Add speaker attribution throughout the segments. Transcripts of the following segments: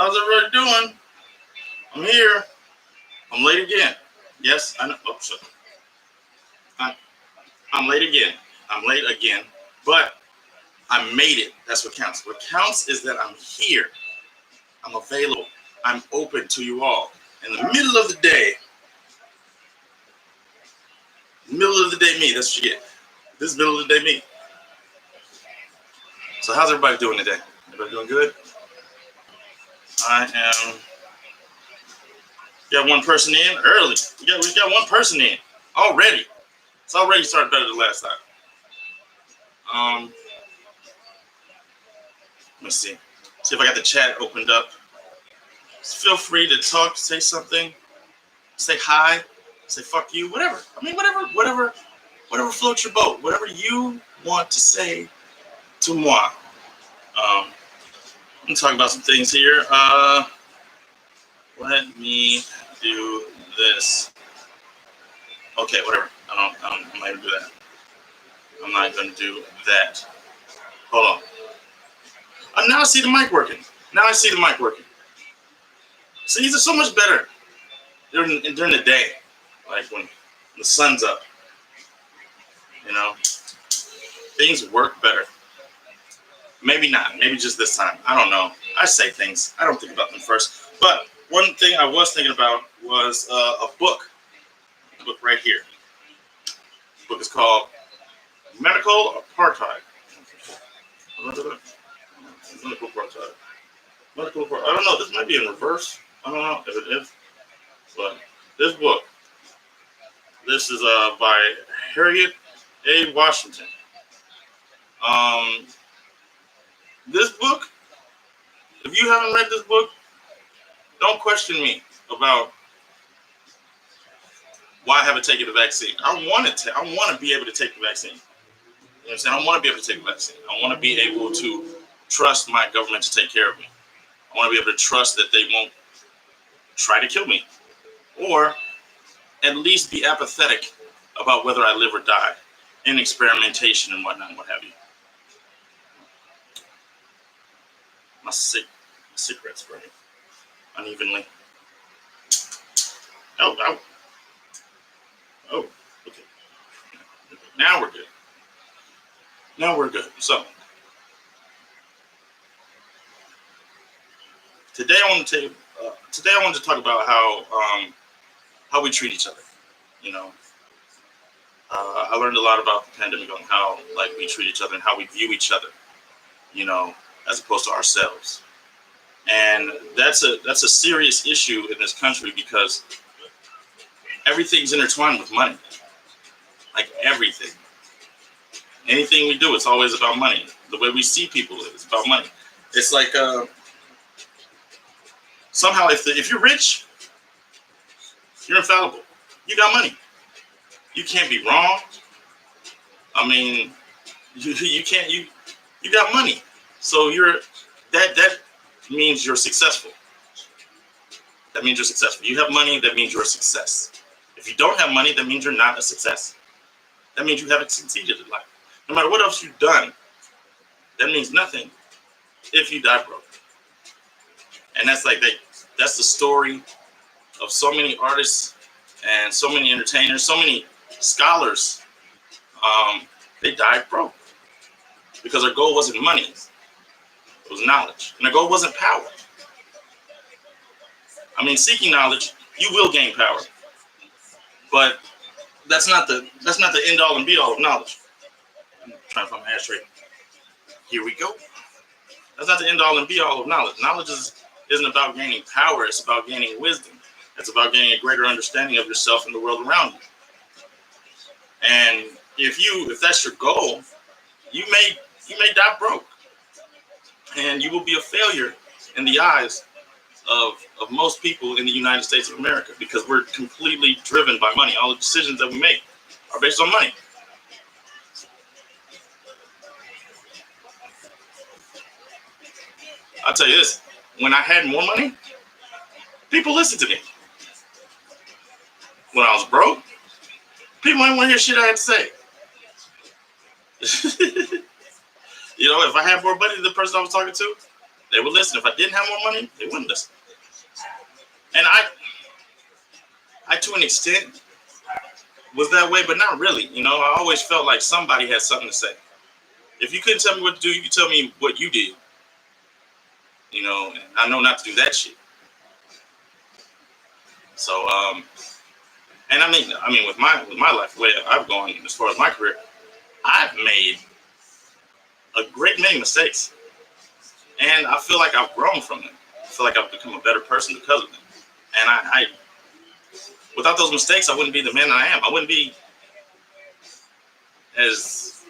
Speaker 1: How's everybody doing? I'm here. I'm late again. Yes, I know. Oh, shit. I'm late again. I'm late again. But I made it. That's what counts. What counts is that I'm here. I'm available. I'm open to you all. In the middle of the day. Middle of the day me. That's what you get. This is middle of the day me. So how's everybody doing today? Everybody doing good? I am. Got one person in early. We got one person in already. It's already started better than last time. Let's see. See if I got the chat opened up. Just feel free to talk, say something, say hi, say fuck you, whatever. I mean, whatever floats your boat. Whatever you want to say to moi. I'm gonna talk about some things here. Let me do this. Okay, whatever. I'm not gonna do that. I'm not gonna do that. Hold on. Now I see the mic working. See, these are so much better during the day, like when the sun's up. You know, things work better. Maybe not. Maybe just this time. I don't know. I say things. I don't think about them first. But one thing I was thinking about was a book. A book right here. The book is called Medical Apartheid. Medical Apartheid. I don't know. This might be in reverse. I don't know if it is. But this book. This is by Harriet A. Washington. This book, if you haven't read this book, don't question me about why I haven't taken the vaccine. I want to be able to take the vaccine. You know what I'm saying? I want to be able to take the vaccine. I want to be able to trust my government to take care of me. I want to be able to trust that they won't try to kill me, or at least be apathetic about whether I live or die in experimentation and whatnot, what have you. My cigarette's burning unevenly. Oh, okay. Now we're good. So today I want to talk about how we treat each other. You know, I learned a lot about the pandemic on how we treat each other and how we view each other. You know, as opposed to ourselves. And that's a serious issue in this country because everything's intertwined with money. Like everything. Anything we do, it's always about money. The way we see people is about money. It's like somehow if you're rich, you're infallible. You got money. You can't be wrong. I mean, you can't you got money. So that means you're successful. That means you're successful. You have money, that means you're a success. If you don't have money, that means you're not a success. That means you haven't succeeded in life. No matter what else you've done, that means nothing if you die broke. And that's the story of so many artists and so many entertainers, so many scholars. They died broke because their goal wasn't money. It was knowledge. And the goal wasn't power. I mean, seeking knowledge, you will gain power. But that's not the end all and be all of knowledge. I'm trying to find my ashtray. Here we go. That's not the end all and be all of knowledge. Knowledge isn't about gaining power, it's about gaining wisdom. It's about gaining a greater understanding of yourself and the world around you. And if that's your goal, you may die broke. And you will be a failure in the eyes of most people in the United States of America because we're completely driven by money. All the decisions that we make are based on money. I'll tell you this, when I had more money, people listened to me. When I was broke, people didn't want to hear shit I had to say. You know, if I had more money than the person I was talking to, They would listen. If I didn't have more money, they wouldn't listen. And I to an extent was that way, but not really. I always felt like somebody had something to say. If you couldn't tell me what to do, you could tell me what you did. And I know not to do that shit. So, and I mean, with my life, the way I've gone as far as my career, I've made a great many mistakes, and I feel like I've grown from them. I feel like I've become a better person because of them. And I without those mistakes, I wouldn't be the man that I am. I wouldn't be as,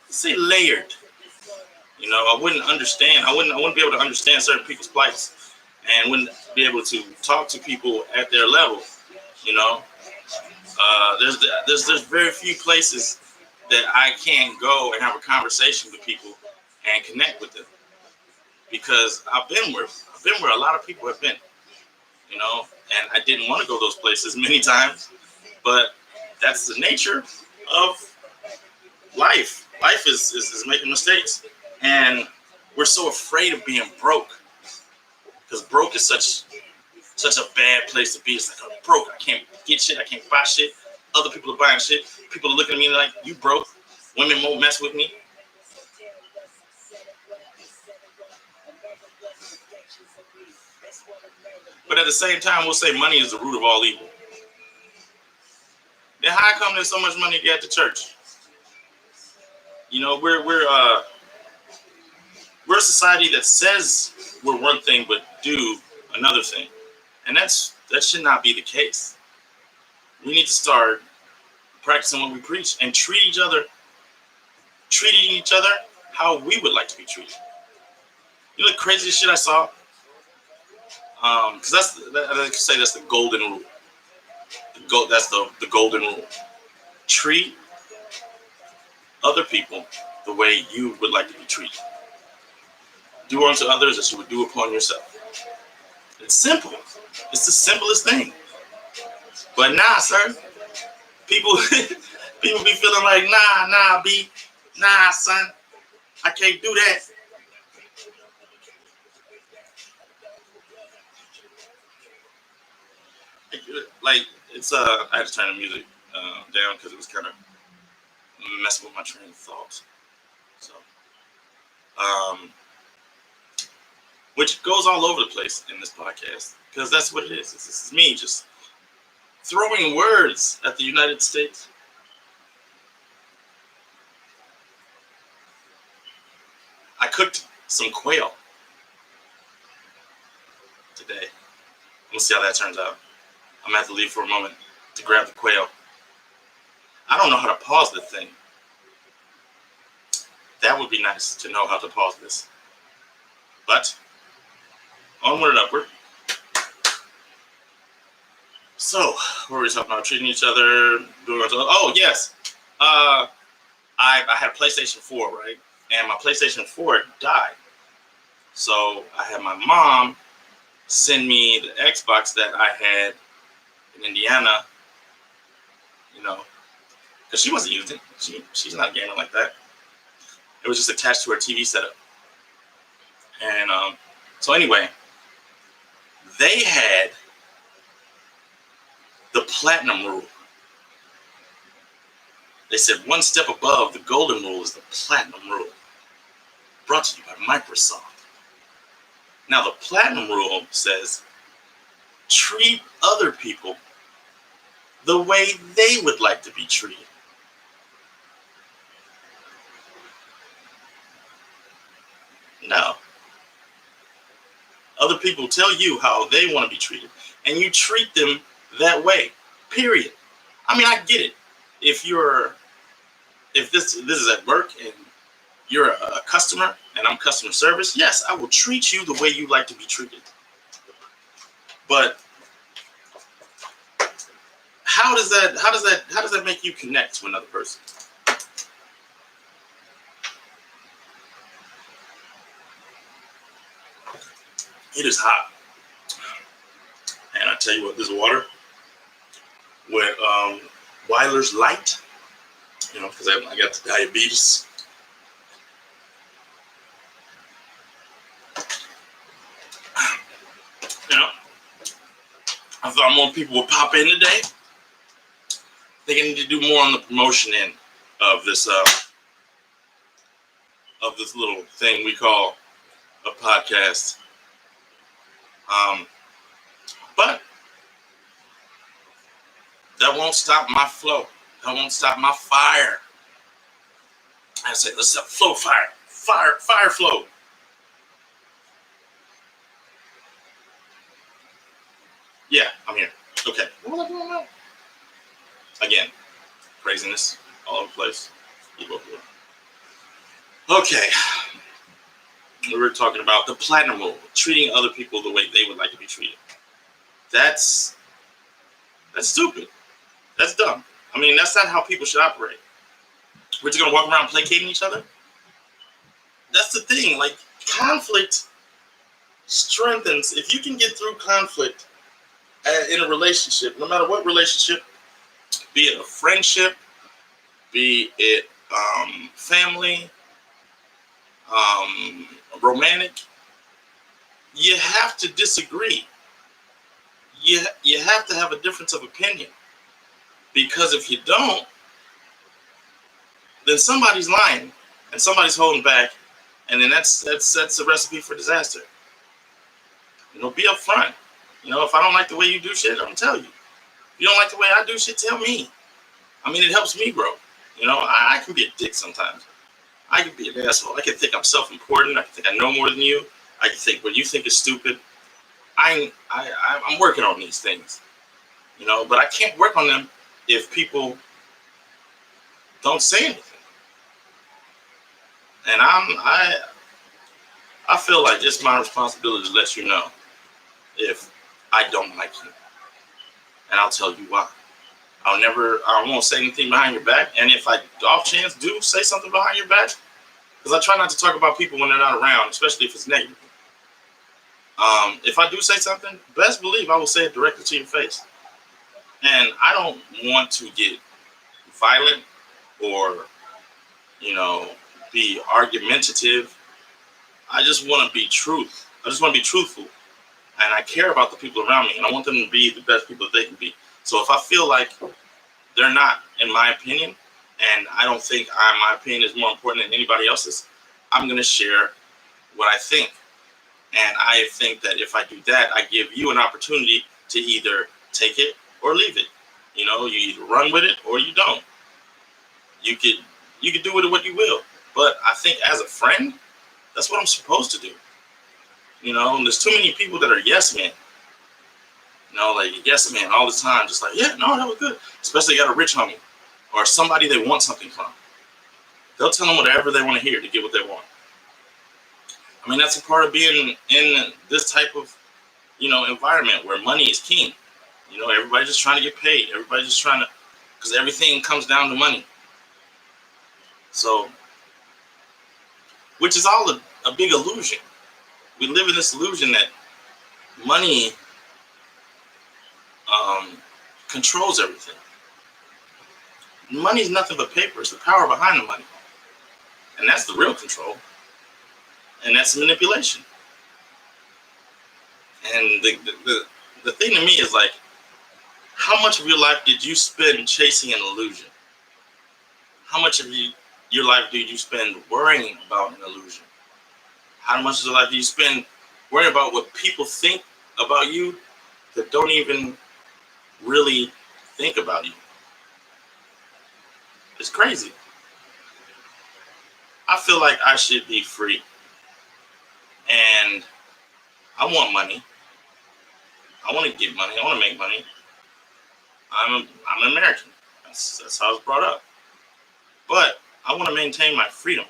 Speaker 1: say layered. I wouldn't understand. I wouldn't be able to understand certain people's plights, and wouldn't be able to talk to people at their level. There's very few places that I can't go and have a conversation with people and connect with them, because I've been where a lot of people have been. And I didn't want to go those places many times, but that's the nature of life. Life is making mistakes, and we're so afraid of being broke, because broke is such a bad place to be. It's like, I'm broke. I can't get shit. I can't buy shit. Other people are buying shit. People are looking at me like, you broke. Women won't mess with me. But at the same time, we'll say money is the root of all evil. Then how come there's so much money to get to church? We're a society that says we're one thing but do another thing, and that should not be the case. We need to start practicing what we preach and treating each other how we would like to be treated. The craziest shit I saw, because I like to say that's the golden rule. That's the golden rule. Treat other people the way you would like to be treated. Do unto others as you would do upon yourself. It's simple. It's the simplest thing. But nah, sir. People be feeling like, nah, B. Nah, son. I can't do that. Like, it's I had to turn the music down because it was kind of messing with my train of thought. So, which goes all over the place in this podcast, because that's what it is. It's me just throwing words at the United States. I cooked some quail today. We'll see how that turns out. I'm gonna have to leave for a moment to grab the quail. I don't know how to pause the thing. That would be nice to know how to pause this. But onward and upward. So, what were we talking about? Treating each other, doing ourselves. Oh, yes. I had a PlayStation 4, right? And my PlayStation 4 died. So I had my mom send me the Xbox that I had in Indiana, because she wasn't using it. She's not a gamer like that. It was just attached to her TV setup. And so anyway, they had the platinum rule. They said one step above the golden rule is the platinum rule. Brought to you by Microsoft. Now the platinum rule says treat other people the way they would like to be treated. No. Other people tell you how they want to be treated, and you treat them that way. Period. I mean, I get it. If this is at work and you're a customer and I'm customer service, yes, I will treat you the way you like to be treated. But how does that make you connect to another person? It is hot. And I tell you what, this water with Weiler's Light, because I got the diabetes. I thought more people would pop in today. I think I need to do more on the promotion end of this little thing we call a podcast. But that won't stop my flow. That won't stop my fire. I say, let's have flow, fire flow. Yeah, I'm here. Okay. Again, craziness all over the place. Ibo Vs. Okay. We were talking about the platinum rule, treating other people the way they would like to be treated. That's stupid. That's dumb. I mean, that's not how people should operate. We're just gonna walk around placating each other. That's the thing. Like, conflict strengthens. If you can get through conflict in a relationship, no matter what relationship, be it a friendship, be it family, romantic, you have to disagree. You have to have a difference of opinion, because if you don't, then somebody's lying and somebody's holding back, and then that's a recipe for disaster. Be upfront. If I don't like the way you do shit, I'm gonna tell you. If you don't like the way I do shit, tell me. I mean, it helps me grow. I can be a dick sometimes. I can be an asshole. I can think I'm self-important. I can think I know more than you. I can think what you think is stupid. I'm working on these things, but I can't work on them if people don't say anything. And I feel like it's my responsibility to let you know if I don't like you, and I'll tell you why. I won't say anything behind your back, and if I off chance do say something behind your back, because I try not to talk about people when they're not around, especially if it's negative. If I do say something, best believe I will say it directly to your face. And I don't want to get violent or, be argumentative. I just want to be truth. I just want to be truthful. And I care about the people around me, and I want them to be the best people that they can be. So if I feel like they're not, in my opinion, and I don't think my opinion is more important than anybody else's, I'm going to share what I think. And I think that if I do that, I give you an opportunity to either take it or leave it. You either run with it or you don't. You could do with it what you will. But I think as a friend, that's what I'm supposed to do. And there's too many people that are yes men. Like yes man all the time, just like, yeah, no, that was good. Especially got a rich homie or somebody they want something from. They'll tell them whatever they want to hear to get what they want. I mean, that's a part of being in this type of, environment where money is king. Everybody's just trying to get paid. Everybody's just trying to, because everything comes down to money. So, which is all a big illusion. We live in this illusion that money controls everything. Money is nothing but paper. It's the power behind the money. And that's the real control. And that's manipulation. And the thing to me is like, how much of your life did you spend chasing an illusion? How much of your life did you spend worrying about an illusion? How much of your life do you spend worrying about what people think about you that don't even really think about you? It's crazy. I feel like I should be free. And I want money. I want to get money. I want to make money. I'm an American. That's how I was brought up. But I want to maintain my freedom.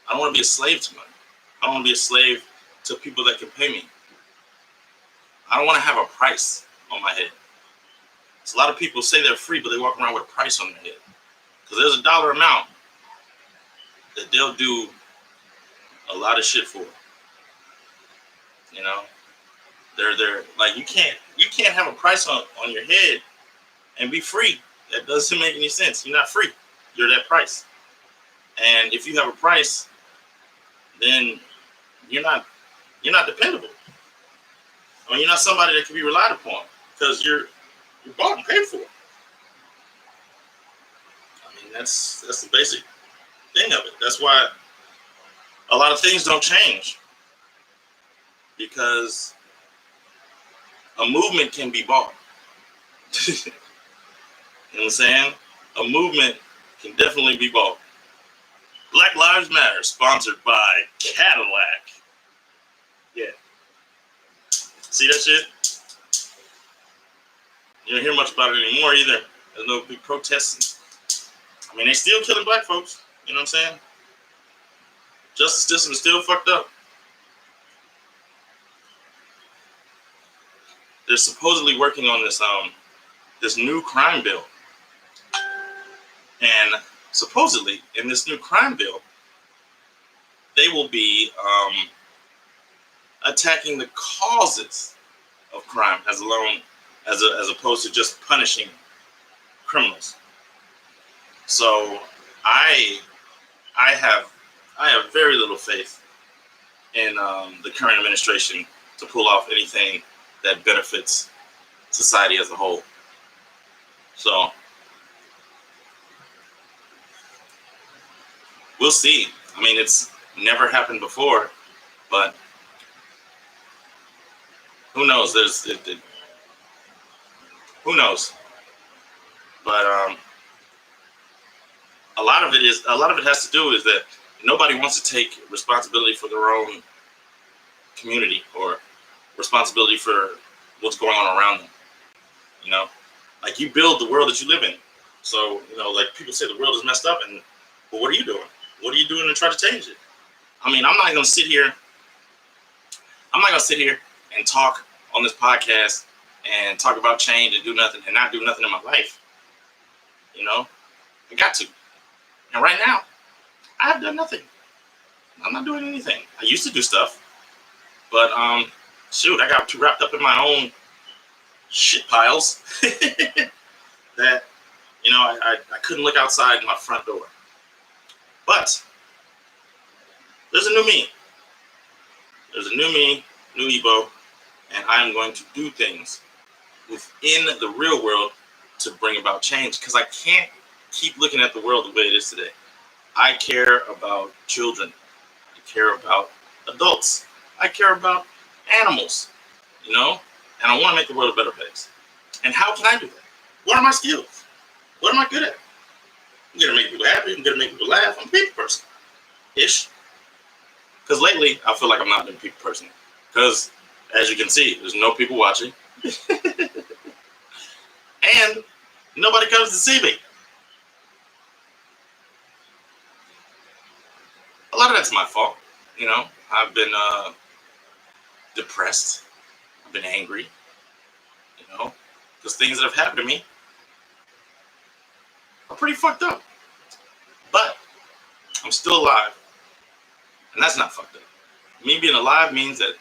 Speaker 1: I don't want to be a slave to money. I don't want to be a slave to people that can pay me. I don't want to have a price on my head. So a lot of people say they're free, but they walk around with a price on their head. Because there's a dollar amount that they'll do a lot of shit for. They're like, you can't have a price on your head and be free. That doesn't make any sense. You're not free. You're that price. And if you have a price, then you're not dependable. I mean, you're not somebody that can be relied upon because you're bought and paid for. I mean, that's the basic thing of it. That's why a lot of things don't change, because a movement can be bought. You know what I'm saying? A movement can definitely be bought. Black Lives Matter, sponsored by Cadillac. Yeah. See that shit? You don't hear much about it anymore either. There's no big protests. I mean, they still killing black folks. You know what I'm saying? Justice system is still fucked up. They're supposedly working on this new crime bill. And supposedly, in this new crime bill, they will be attacking the causes of crime as opposed to just punishing criminals. So I have very little faith in the current administration to pull off anything that benefits society as a whole. So we'll see. I mean, it's never happened before, but who knows? Who knows? But a lot of it has to do is that nobody wants to take responsibility for their own community or responsibility for what's going on around them. You know, like, you build the world that you live in. So, you know, like, people say the world is messed up, and well, what are you doing? What are you doing to try to change it? I mean, I'm not gonna sit here and talk on this podcast and talk about change and do nothing and not do nothing in my life. You know, I got to. And right now, I have done nothing. I'm not doing anything. I used to do stuff, but shoot, I got too wrapped up in my own shit piles that, you know, I couldn't look outside my front door. But there's a new me. There's a new me, new Ibo, and I'm going to do things within the real world to bring about change, because I can't keep looking at the world the way it is today. I care about children. I care about adults. I care about animals, you know, and I want to make the world a better place. And how can I do that? What are my skills? What am I good at? I'm going to make people happy. I'm going to make people laugh. I'm a people person. Ish. Because lately, I feel like I'm not a people person. Because, as you can see, there's no people watching. And nobody comes to see me. A lot of that's my fault. You know, I've been depressed. I've been angry. You know, because things that have happened to me are pretty fucked up. But I'm still alive. And that's not fucked up. Me being alive means that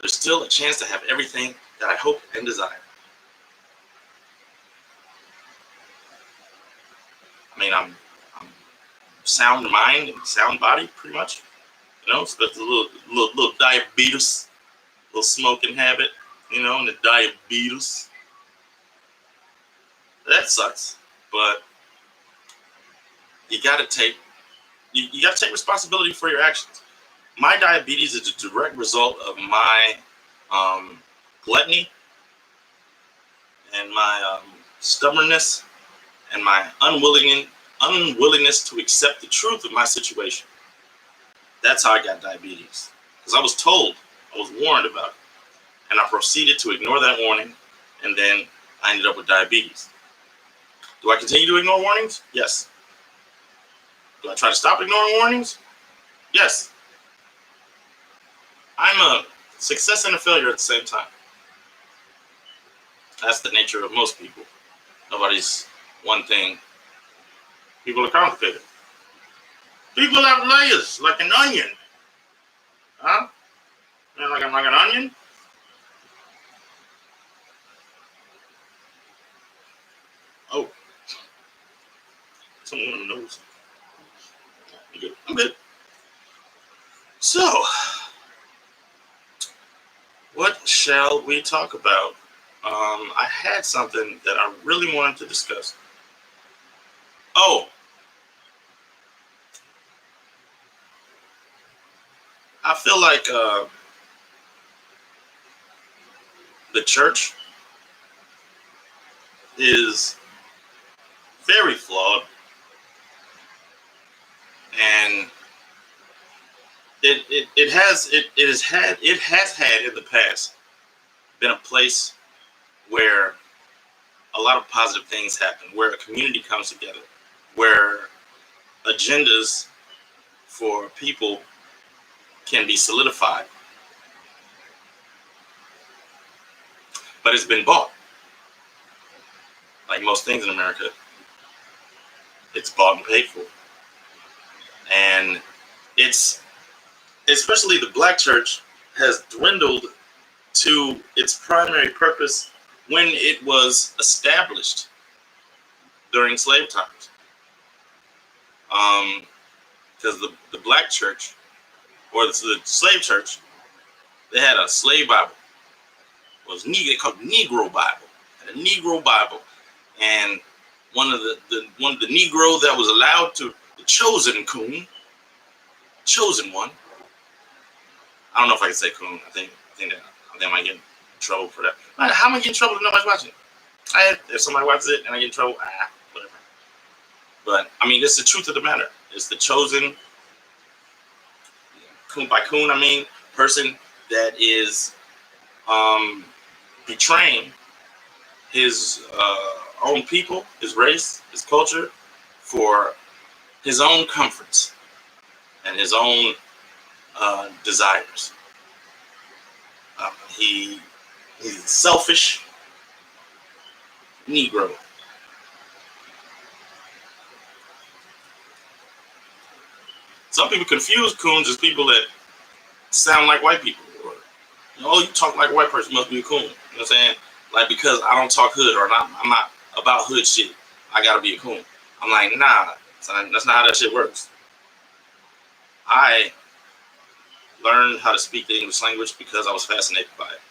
Speaker 1: there's still a chance to have everything that I hope and desire. I mean, I'm sound mind and sound body, pretty much. You know, so that's a little diabetes, little smoking habit, you know, and the diabetes. That sucks, but you gotta take responsibility for your actions. My diabetes is a direct result of my gluttony and my stubbornness and my unwillingness to accept the truth of my situation. That's how I got diabetes. Because I was told, I was warned about it. And I proceeded to ignore that warning, and then I ended up with diabetes. Do I continue to ignore warnings? Yes. Do I try to stop ignoring warnings? Yes. I'm a success and a failure at the same time. That's the nature of most people. Nobody's one thing. People are complicated. People have layers like an onion. Huh? You know, like an onion? Oh. Someone knows. I'm good. I'm good. So, what shall we talk about? I had something that I really wanted to discuss. Oh, I feel like the church is very flawed, and it has had in the past been a place where a lot of positive things happen, where a community comes together, where agendas for people can be solidified. But it's been bought. Like most things in America, it's bought and paid for. And it's, especially the black church, has dwindled to its primary purpose when it was established during slave times. Because the black church, or the slave church, they had a slave Bible. It was they called Negro Bible. And a Negro Bible. And one of the Negro that was allowed to, the chosen one. I don't know if I can say coon. I think I might get in trouble for that. How am I getting in trouble if nobody's watching? If somebody watches it and I get in trouble, whatever. But I mean, it's the truth of the matter. It's the chosen, coon by coon. I mean, person that is betraying his own people, his race, his culture, for his own comforts and his own desires. He's a selfish Negro. Some people confuse coons as people that sound like white people. Or, you talk like a white person, must be a coon. You know what I'm saying? Like, because I don't talk hood, or I'm not about hood shit, I gotta be a coon. I'm like, nah, son, that's not how that shit works. I learned how to speak the English language because I was fascinated by it.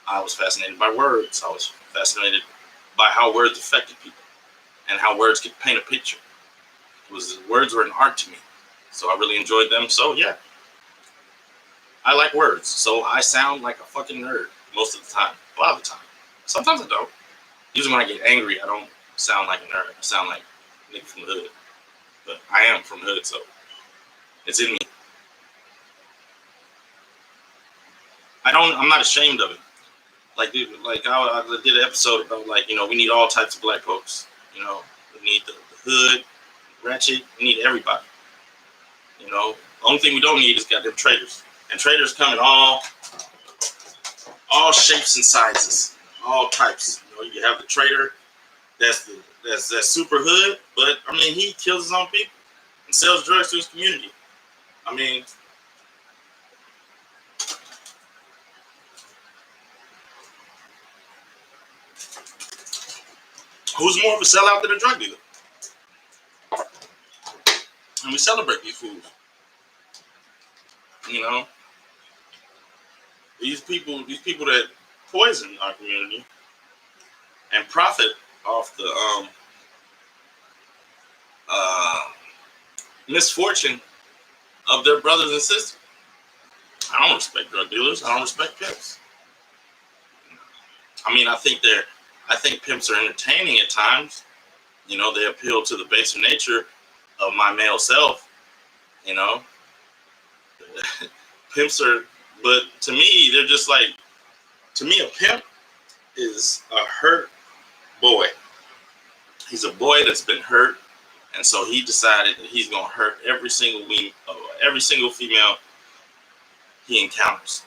Speaker 1: I was fascinated by words. I was fascinated by how words affected people and how words could paint a picture. Words were an art to me, so I really enjoyed them. So yeah, I like words. So I sound like a fucking nerd most of the time. A lot of the time. Sometimes I don't. Usually when I get angry, I don't sound like a nerd. I sound like a nigga from the hood. But I am from the hood, so it's in me. I'm not ashamed of it. Like, dude, I did an episode about, like, we need all types of black folks. We need the hood, ratchet, we need everybody. The only thing we don't need is goddamn traitors. And traitors come in all shapes and sizes, all types. You have the traitor that's super hood, but I mean, he kills his own people and sells drugs to his community. I mean, who's more of a sellout than a drug dealer? And we celebrate these fools. These people that poison our community and profit off the misfortune of their brothers and sisters. I don't respect drug dealers. I don't respect pimps. I mean, I think pimps are entertaining at times. They appeal to the baser nature of my male self. Pimps are, but to me, they're just like, to me, a pimp is a hurt boy. He's a boy that's been hurt, and so he decided that he's gonna hurt every single female he encounters.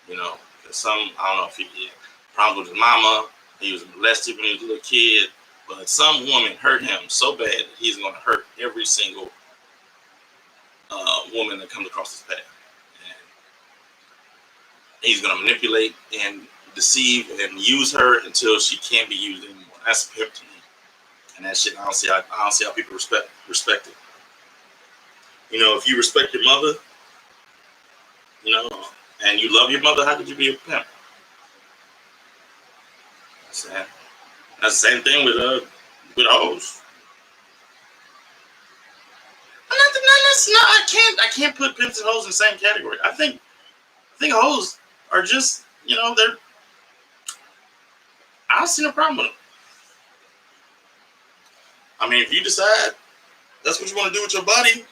Speaker 1: I don't know if he had problems with his mama, he was molested when he was a little kid, but some woman hurt him so bad that he's gonna hurt every single woman that comes across his path. And he's gonna manipulate and deceive and use her until she can't be used anymore. That's a pimp to me. And that shit, I don't see how people respect it. If you respect your mother, and you love your mother, how could you be a pimp? Sad. That's the same thing with hoes. I can't put pimps and hoes in the same category. I think hoes are just, they're. I don't see no problem with them. I mean, if you decide that's what you want to do with your body,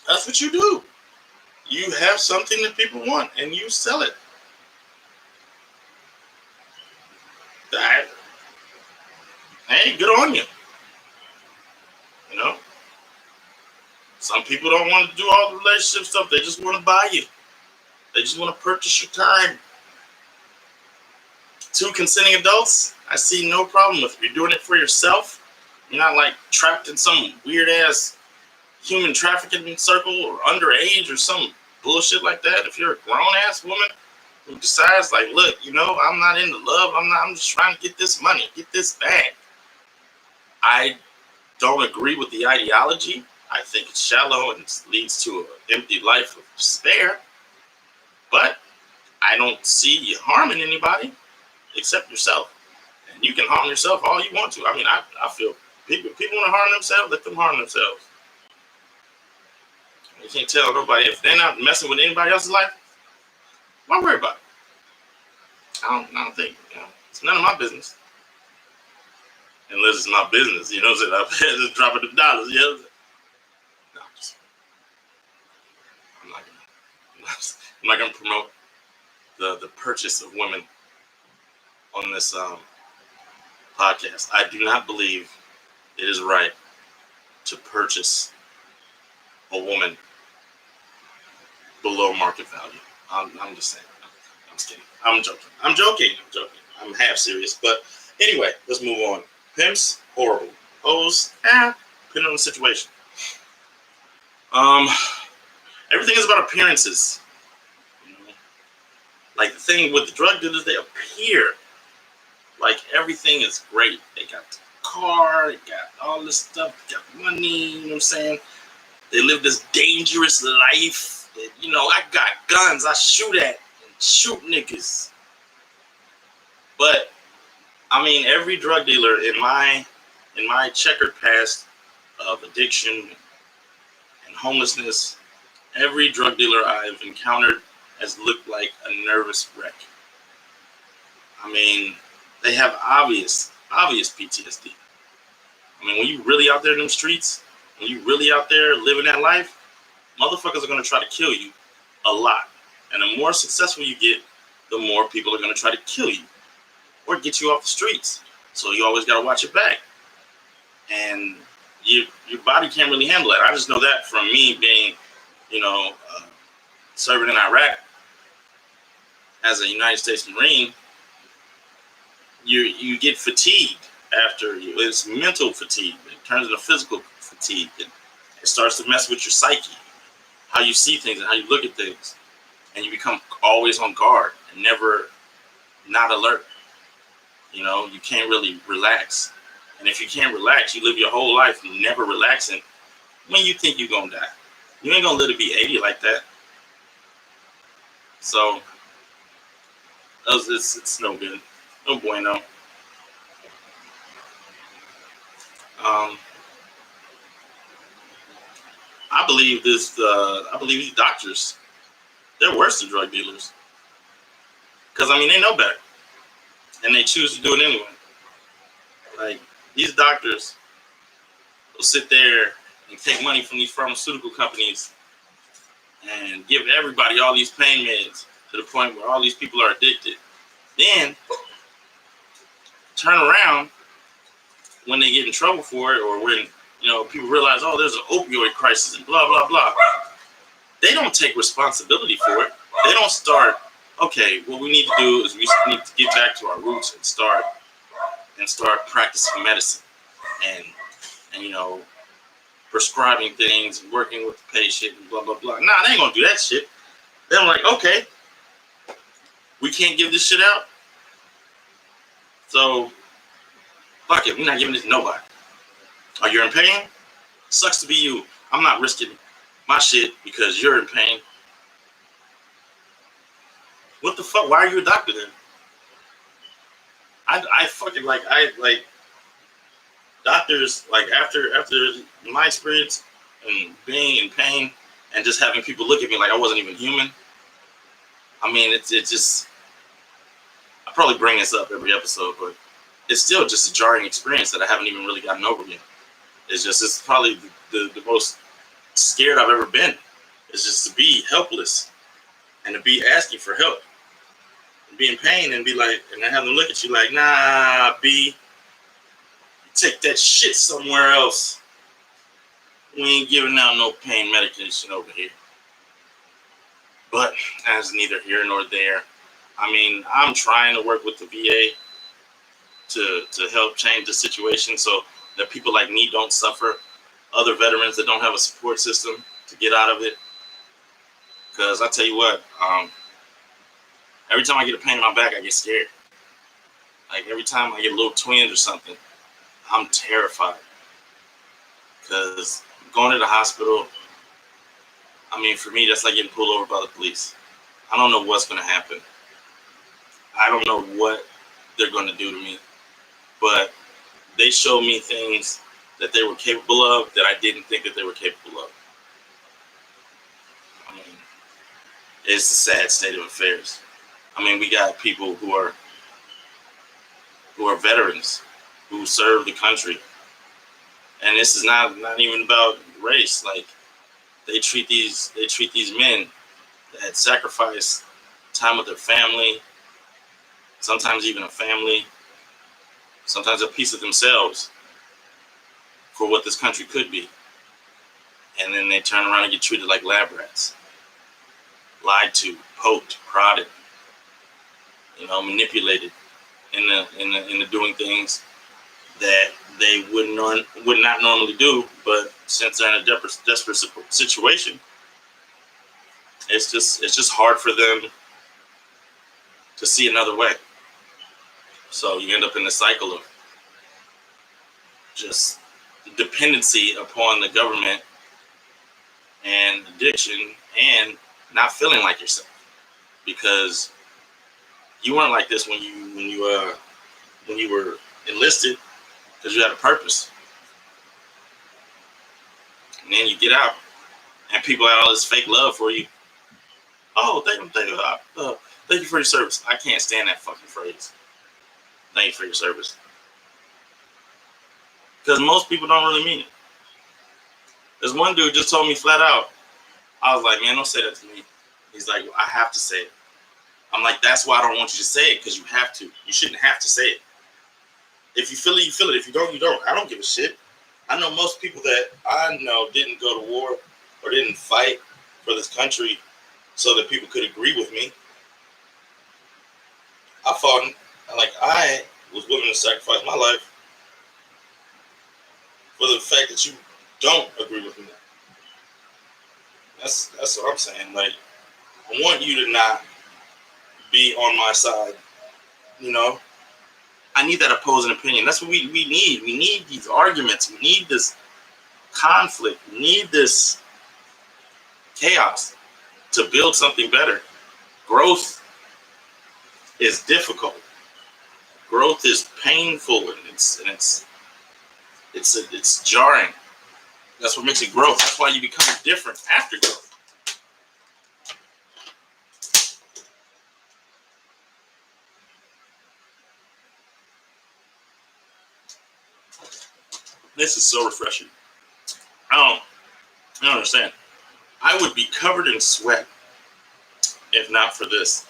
Speaker 1: that's what you do. You have something that people want, and you sell it. That, hey, good on you. You know, some people don't want to do all the relationship stuff. They just want to buy you. They just want to purchase your time. Two consenting adults, I see no problem with it. You're doing it for yourself. You're not like trapped in some weird ass human trafficking circle or underage or some bullshit like that. If you're a grown ass woman who decides like, look, I'm not into love. I'm just trying to get this money, get this bag. I don't agree with the ideology. I think it's shallow and leads to an empty life of despair. But I don't see you harming anybody except yourself. And you can harm yourself all you want to. I mean, I feel people want to harm themselves, let them harm themselves. You can't tell nobody if they're not messing with anybody else's life. Why worry about it? I don't think. It's none of my business. Unless it's my business, what I'm saying? I'm just dropping the dollars, No, I'm not gonna promote the purchase of women on this podcast. I do not believe it is right to purchase a woman below market value. I'm just saying. I'm just kidding. I'm joking. I'm half serious. But anyway, let's move on. Pimps, horrible. Hoes, depending on the situation. Everything is about appearances. Like the thing with the drug dealers, they appear like everything is great. They got the car, they got all this stuff, they got money, you know what I'm saying? They live this dangerous life. That, I got guns, I shoot at and shoot niggas. But I mean, every drug dealer in my checkered past of addiction and homelessness, every drug dealer I've encountered has looked like a nervous wreck. I mean, they have obvious PTSD. I mean, when you really out there in them streets, when you really out there living that life, motherfuckers are going to try to kill you a lot. And the more successful you get, the more people are going to try to kill you or get you off the streets. So you always got to watch your back. And your body can't really handle it. I just know that from me being, serving in Iraq as a United States Marine. You get fatigued after you. It's mental fatigue. It turns into physical fatigue. It starts to mess with your psyche, how you see things and how you look at things. And you become always on guard and never not alert. You can't really relax. And if you can't relax, you live your whole life never relaxing. When you think you're going to die, you ain't going to let it be 80 like that. So, it's no good. No bueno. I believe these doctors, they're worse than drug dealers. Because, they know better. And they choose to do it anyway. Like, these doctors will sit there and take money from these pharmaceutical companies and give everybody all these pain meds to the point where all these people are addicted. Then turn around when they get in trouble for it, or when people realize, oh, there's an opioid crisis and blah blah blah. They don't take responsibility for it. They don't start. Okay, what we need to do is we need to get back to our roots and start practicing medicine and prescribing things and working with the patient and blah blah blah. Nah, they ain't gonna do that shit. They're like, okay, we can't give this shit out, so fuck it, we're not giving it to nobody. Are you in pain? Sucks to be you. I'm not risking my shit because you're in pain. What the fuck? Why are you a doctor then? I fucking like doctors, like after my experience and being in pain and just having people look at me like I wasn't even human. I mean, it's just, I probably bring this up every episode, but it's still just a jarring experience that I haven't even really gotten over yet. It's probably the most scared I've ever been. It's just to be helpless and to be asking for help and be in pain and be like, and then have them look at you like, nah, B, take that shit somewhere else. We ain't giving out no pain medication over here. But as neither here nor there, I mean, I'm trying to work with the VA to help change the situation so that people like me don't suffer, other veterans that don't have a support system to get out of it. Because I tell you what, every time I get a pain in my back, I get scared. Like every time I get a little twinge or something, I'm terrified. Because going to the hospital, I mean, for me, that's like getting pulled over by the police. I don't know what's going to happen. I don't know what they're going to do to me. But they showed me things that they were capable of that I didn't think that they were capable of. I mean, it's a sad state of affairs. I mean, we got people who are veterans who serve the country, and this is not even about race. Like they treat these men that sacrifice time with their family, sometimes even a family, sometimes a piece of themselves for what this country could be, and then they turn around and get treated like lab rats, lied to, poked, prodded, manipulated into doing things that they would not normally do, but since they're in a desperate situation, it's just hard for them to see another way. So you end up in the cycle of just dependency upon the government and addiction and not feeling like yourself, because you weren't like this when you were enlisted, because you had a purpose. And then you get out and people had all this fake love for you. Oh, thank you for your service. I can't stand that fucking phrase. Thank you for your service. Because most people don't really mean it. There's one dude just told me flat out. I was like, man, don't say that to me. He's like, well, I have to say it. I'm like, that's why I don't want you to say it, because you have to. You shouldn't have to say it. If you feel it, you feel it. If you don't, you don't. I don't give a shit. I know most people that I know didn't go to war or didn't fight for this country so that people could agree with me. I fought, like I was willing to sacrifice my life for the fact that you don't agree with me. That's what I'm saying. Like, I want you to not be on my side. I need that opposing opinion. That's what we need. We need these arguments. We need this conflict. We need this chaos to build something better. Growth is difficult. Growth is painful, and it's jarring. That's what makes it growth. That's why you become different after growth. This is so refreshing. I don't understand. I would be covered in sweat if not for this.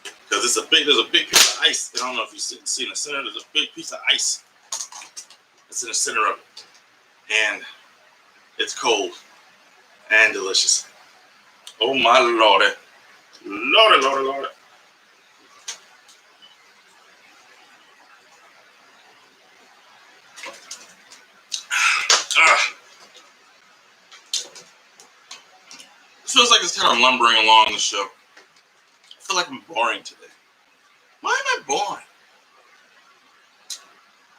Speaker 1: Because there's a big piece of ice. I don't know if you see in the center. There's a big piece of ice that's in the center of it, and it's cold and delicious. Oh my lordy, lordy. It feels like it's kind of lumbering along the show. I feel like I'm boring today. Why am I boring?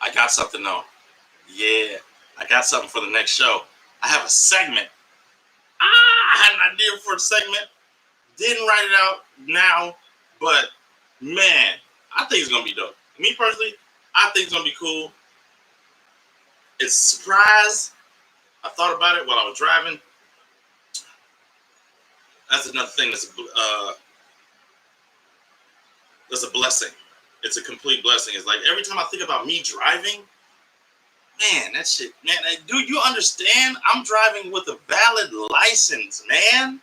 Speaker 1: I got something though. Yeah, I got something for the next show. I have a segment. I had an idea for a segment. Didn't write it out now, but man, I think it's gonna be dope. Me personally, I think it's gonna be cool. It's a surprise. I thought about it while I was driving. That's another thing that's a blessing. It's a complete blessing. It's like every time I think about me driving, man, that shit, man. Do you understand? I'm driving with a valid license, man,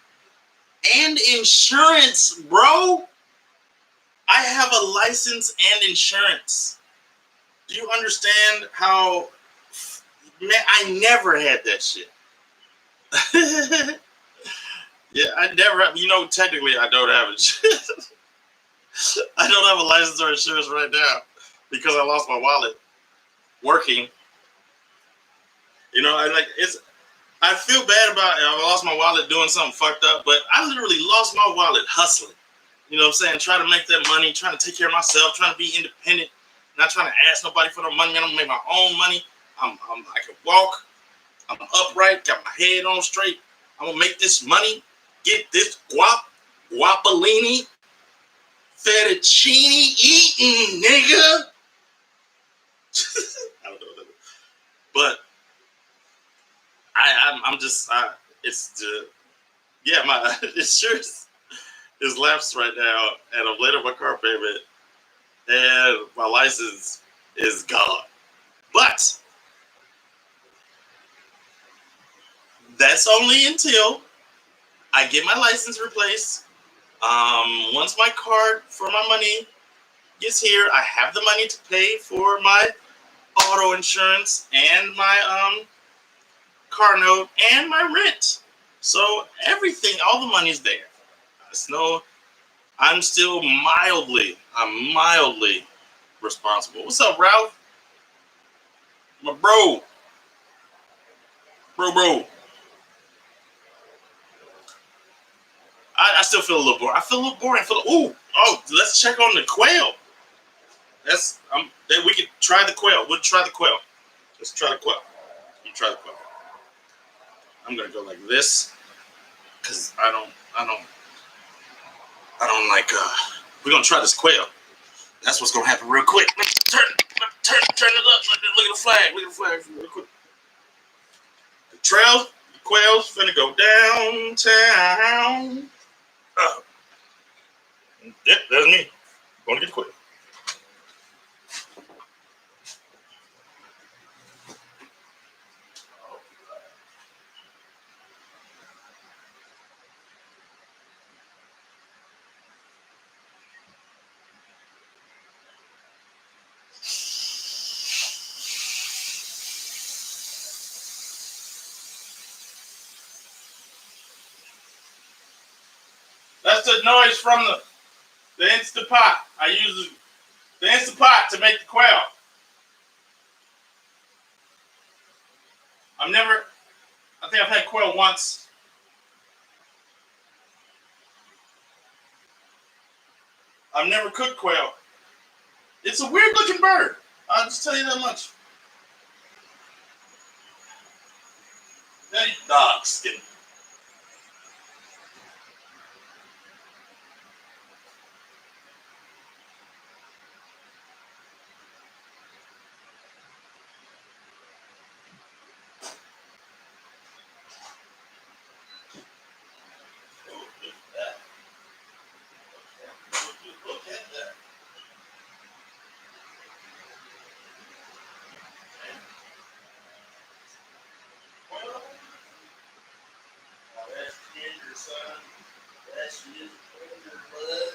Speaker 1: and insurance, bro. I have a license and insurance. Do you understand how? Man, I never had that shit. Yeah, I never. Technically, I don't have insurance. I don't have a license or insurance right now because I lost my wallet working. I like it's. I feel bad about it. I lost my wallet doing something fucked up, but I literally lost my wallet hustling. You know what I'm saying? Trying to make that money, trying to take care of myself, trying to be independent, not trying to ask nobody for no money. Man, I'm gonna make my own money. I can walk. I'm upright. Got my head on straight. I'm gonna make this money. Get this guapolini, fettuccine eating, nigga. I don't know what that is. But I'm just it's yeah, my insurance is lapsed right now, and I'm late on my car payment, and my license is gone. But that's only until I get my license replaced. Once my card for my money gets here, I have the money to pay for my auto insurance and my car note and my rent. So everything, all the money's there. It's no, I'm mildly responsible. What's up, Ralph? My bro. I still feel a little bored. I feel a little bored. Let's check on the quail. We could try the quail. We'll try the quail. Let's try the quail. You try the quail. I'm gonna go like this because I don't like. We're gonna try this quail. That's what's gonna happen real quick. Turn it up. Look at the flag. Look at the flag real quick. The trail, the quail's finna go downtown. Yep, that's me. Going to get the quail. That's the noise from the Instapot. I use the Instapot to make the quail. I think I've had quail once. I've never cooked quail. It's a weird looking bird. I'll just tell you that much. That dog skin. Look at that. Well, that's tender, son. That's just tender, bud.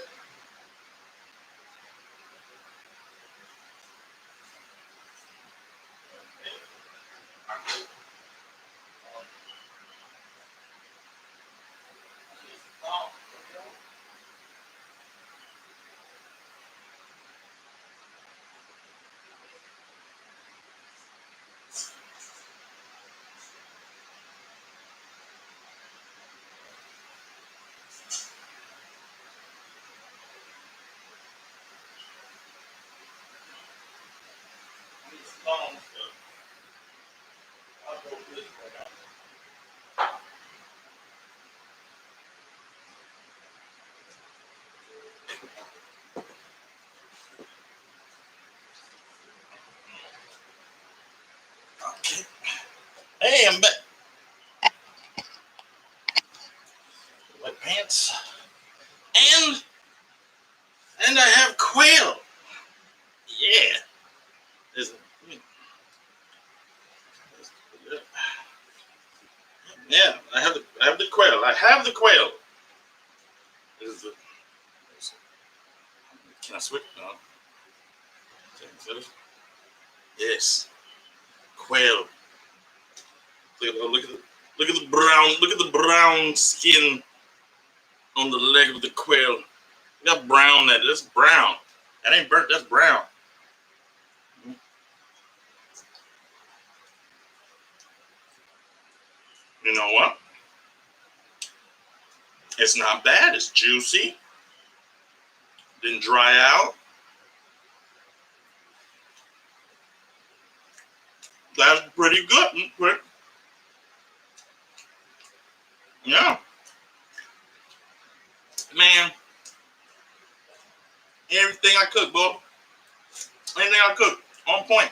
Speaker 1: pants. And I have quail. Yeah. Yeah, I have the quail. I have the quail. Can I switch? No. Yes. Quail. Look at the brown skin on the leg of the quail. You got brown that. That's brown. That ain't burnt. That's brown. You know what? It's not bad. It's juicy. Didn't dry out. That's pretty good. Yeah. Man. Everything I cook, bro. Anything I cook, on point.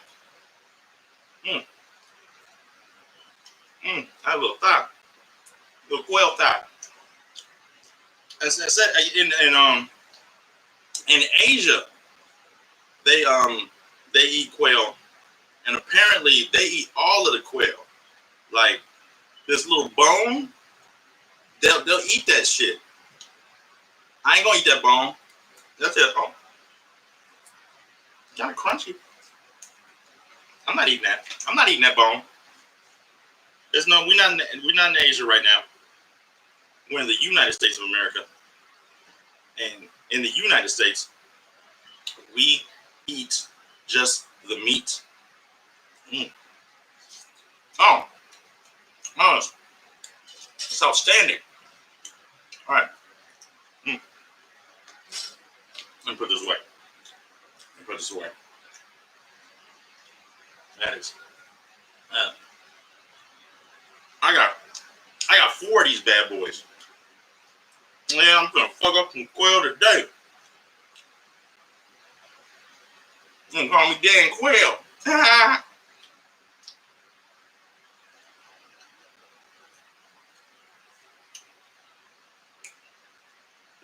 Speaker 1: I have a little thigh. Little quail thigh. As I said, in Asia, they eat quail, and apparently they eat all of the quail. Like this little bone, they'll eat that shit. I ain't gonna eat that bone. That's it. Oh, kind of crunchy. I'm not eating that. I'm not eating that bone. We're not in Asia right now. We're in the United States of America, and in the United States, we eat just the meat. Oh, it's outstanding. All right. Let me put this away. That is. I got 4 of these bad boys. Yeah, I'm gonna fuck up some quail today. You're gonna call me Dan Quail.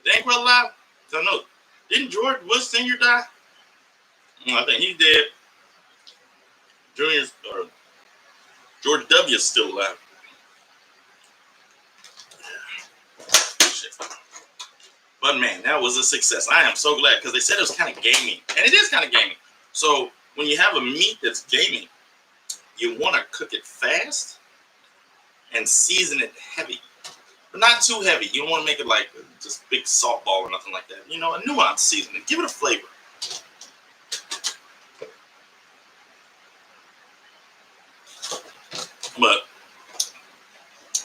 Speaker 1: Dan Quail alive? I know. Didn't George Bush Sr. die? I think he's dead. George W. is still alive. Shit. But man, that was a success. I am so glad because they said it was kind of gamey, and it is kind of gamey. So when you have a meat that's gamey, you want to cook it fast and season it heavy, but not too heavy. You don't want to make it like just big salt ball or nothing like that. You know, a nuanced seasoning. Give it a flavor. But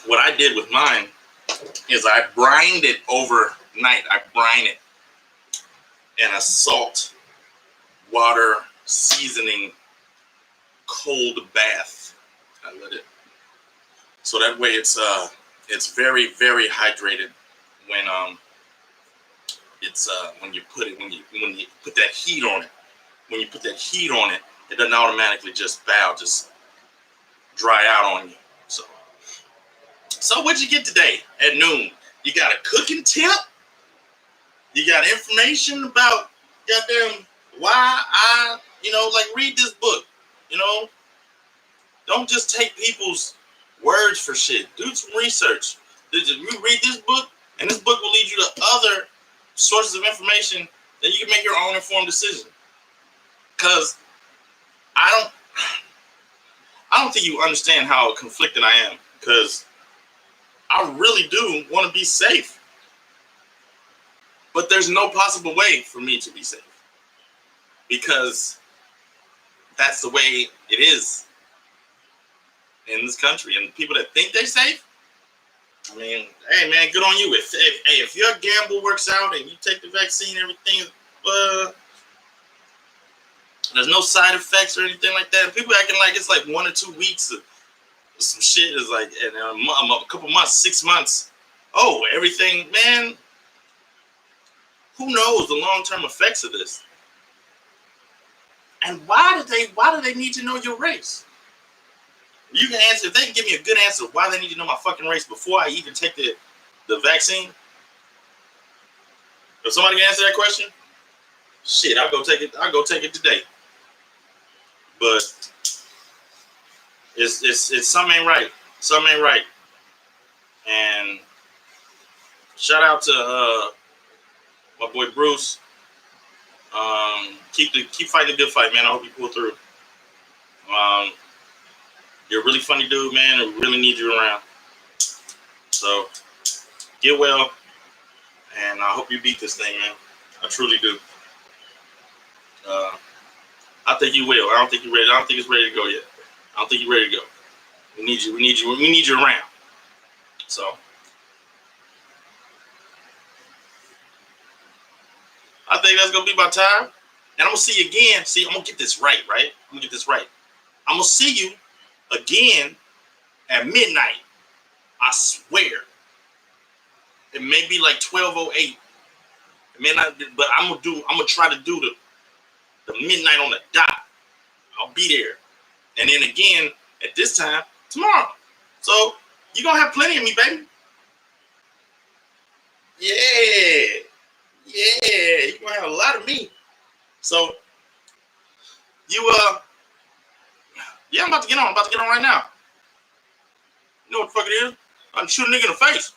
Speaker 1: what I did with mine is I brined it overnight. I brine it in a salt, water, seasoning, cold bath. I let it. So that way it's very, very hydrated when when you put that heat on it. When you put that heat on it, it doesn't automatically just dry out on you. So what'd you get today at noon? You got a cooking tip? You got information about goddamn why read this book. Don't just take people's words for shit. Do some research. You read this book, and this book will lead you to other sources of information that you can make your own informed decision. Because I don't think you understand how conflicted I am. Because I really do want to be safe. But there's no possible way for me to be safe. Because that's the way it is in this country. And people that think they're safe, I mean, hey man, good on you. If your gamble works out and you take the vaccine, everything, there's no side effects or anything like that. People acting like it's like 1 or 2 weeks of some shit is like, and a couple months, 6 months. Oh, everything, man. Who knows the long-term effects of this? And why do they need to know your race? You can answer, if they can give me a good answer why they need to know my fucking race before I even take the vaccine, If somebody can answer that question, shit, I'll go take it. I'll go take it today. But it's something ain't right. Something ain't right. And shout out to my boy Bruce. Keep fighting the good fight, man. I hope you pull through. You're a really funny dude, man. I really need you around. So get well, and I hope you beat this thing, man. I truly do. I think you will. I don't think you're ready. I don't think it's ready to go yet. I don't think you're ready to go. We need you. We need you. We need you around. So I think that's gonna be my time. And I'm gonna see you again. See, I'm gonna get this right, right? I'm gonna get this right. I'm gonna see you again at midnight. I swear. It may be like 12:08. It may not be, but I'm gonna try to do the midnight on the dot. I'll be there. And then again at this time tomorrow. So you're gonna have plenty of me, baby. Yeah. Yeah. You're gonna have a lot of me. So you yeah, I'm about to get on. I'm about to get on right now. You know what the fuck it is? I'm shooting a nigga in the face.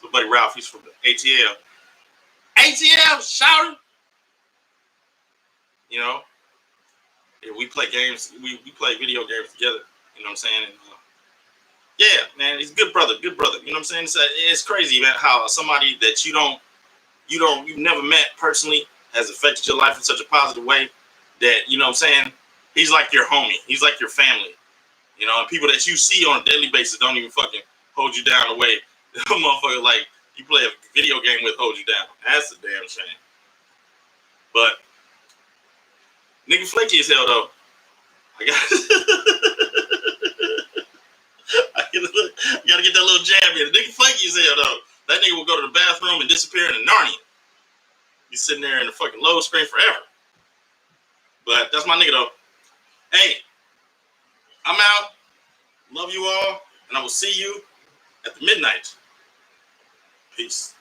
Speaker 1: So buddy Ralph, he's from the ATL. ATL, shout. You know, yeah, we play games. We play video games together. You know what I'm saying? And, yeah, man, he's a good brother. Good brother. You know what I'm saying? It's crazy, man, how somebody that you've never met personally has affected your life in such a positive way that, you know what I'm saying? He's like your homie. He's like your family. You know, and people that you see on a daily basis don't even fucking hold you down the way the motherfucker like you play a video game with hold you down. That's a damn shame. But nigga flaky as hell though. I gotta get that little jab in. The nigga flaky as hell though. That nigga will go to the bathroom and disappear in Narnia. He's sitting there in the fucking load screen forever. But that's my nigga though. Hey, I'm out. Love you all, and I will see you at the midnight. Peace.